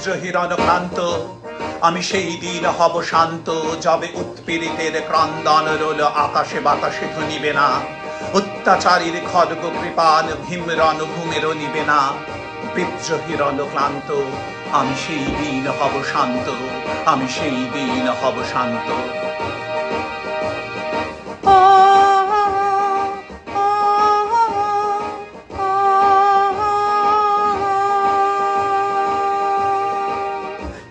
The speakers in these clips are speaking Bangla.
বিদ্রোহী রণক্রান্ত, আমি সেই দিন হব শান্ত, যবে উৎপীড়িতের ক্রন্দন রোল আকাশে বাতাসে ধনিবে না, অত্যাচারীর খড়গ কৃপান ভীম রণভূমেরও নিবে না। বিদ্রোহী রণক্লান্ত, আমি সেই দিন হব শান্ত, আমি সেই দিন হব শান্ত।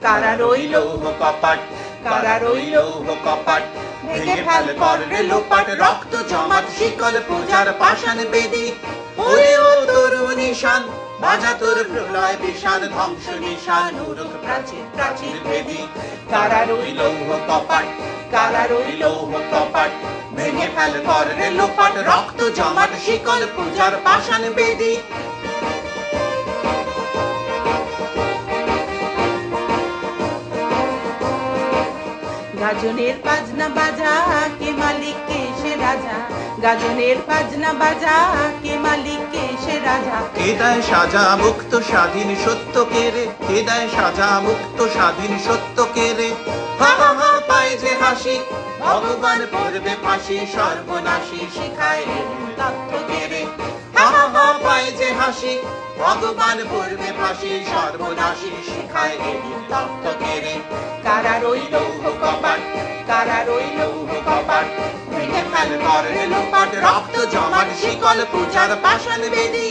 কারা রইল কপাট, কারা রইল কপাট, ভেঙে ফেল করলে লোপাট, রক্ত জমাট শিকল পূজার পাষাণ বেদী। ওরে ও তোর নিশান, বাজা তোর প্রলয় বিষাণ, ধ্বংস নিশান উরুক প্রাচীর প্রাচীর ভেদী। কারা রইল কপাট, কারা রইল কপাট, ভেঙে ফেল করলে লোপাট, রক্ত জমাট শিকল পূজার পাষাণ বেদী। গাজনের বাজনা বাজা, কে মালিক কে সে রাজা, গাজনের বাজনা বাজা, কে মালিক কে সে রাজা। কে দেয় সাজা মুক্ত স্বাধীন সত্য কে রে, কে দেয় সাজা মুক্ত স্বাধীন সত্য কে রে। হা হা হা পায় যে হাসি, ভগবান পড়বে ফাঁসি, সর্বনাশী শিখায় তত্ত্ব কে রে। হা হা হা পায় যে হাসি, ভগবান পড়বে ফাঁসি, সর্বনাশী শিখায় তত্ত্ব কে রে। কারা রইল কপাট, কারা রইল কপাট, ভেঙে ফেল করলে লোপাট, রক্ত জমাট শিকল পূজার পাষাণ বেদী।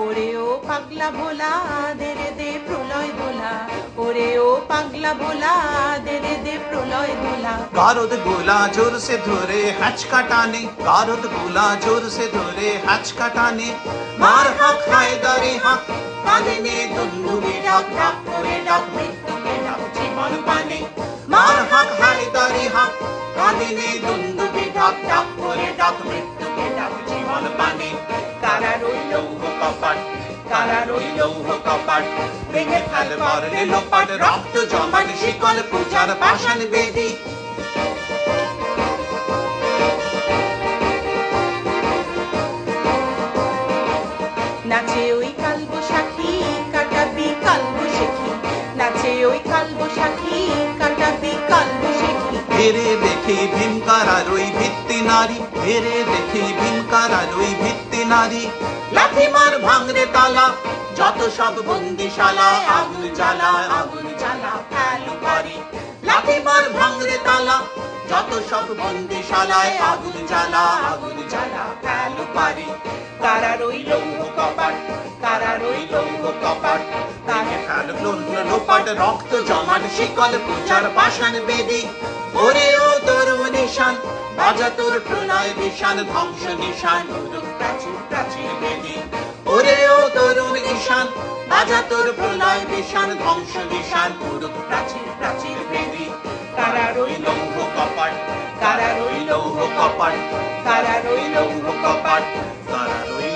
ওরে ও পাগলা ভোলা, দে রে দে প্রলয় দোলা, ওরে ও পাগলা ভোলা, দে রে দে প্রলয় দোলা। গারদ গোলা जोर से धरे हचका टाने, गारद गोला जोर से धरे हचका टाने। मार हक हायदारी हक, काले ने दुंदुबी डाक, डाक करे डाक मृत्यु के डाक जीवन पाने। मार हक हायदारी हक, काले ने दुंदुबी डाक, डाक करे डाक मृत्यु के डाक जीवन पाने। কারা রইল কপাট, কারা রইল কপাট, ভেঙে ফেল করলে লোপাট, রক্ত জমাট শিকল পূজার পাষাণ বেদী। নাচে ওই কালবৈশাখী, কাটাবি কালবৈশাখী, নাচে ওই কালবৈশাখী, কাটাবি কালবৈশাখী। হেরে দেখি ভীমকারার ওই ভিত্তি নারী, হেরে দেখি ভীমকারার ওই ভিত্তি নারী। লাথি মার ভাঙরে তালা, যত সব বন্দিশালা, আগুন জ্বালা আগুন জ্বালা ফেলু পারি। লাথি মার ভাঙরে তালা, যত সব বন্দিশালায়, আগুন জ্বালা আগুন জ্বালা ফেলু পারি। কারা রইল কপাট, কারা রইল কপাট, ভেঙে ফেল লোপাট, রক্ত জমাট শিকল পূজার পাষাণ বেদী। ওরে ও তোর নিশান, বাজা তোর প্রলয় বিষাণ, ধ্বংস নিশান উরুক প্রাচীর প্রাচীর বেদী। ওরে ও তোর নিশান, বাজা তোর প্রলয় বিষাণ, ধ্বংস নিশান উরুক প্রাচীর প্রাচীর বেদী। কারা রইল কপাট, কারা রইল কপাট, কারা রইল কপাট, কারা রইল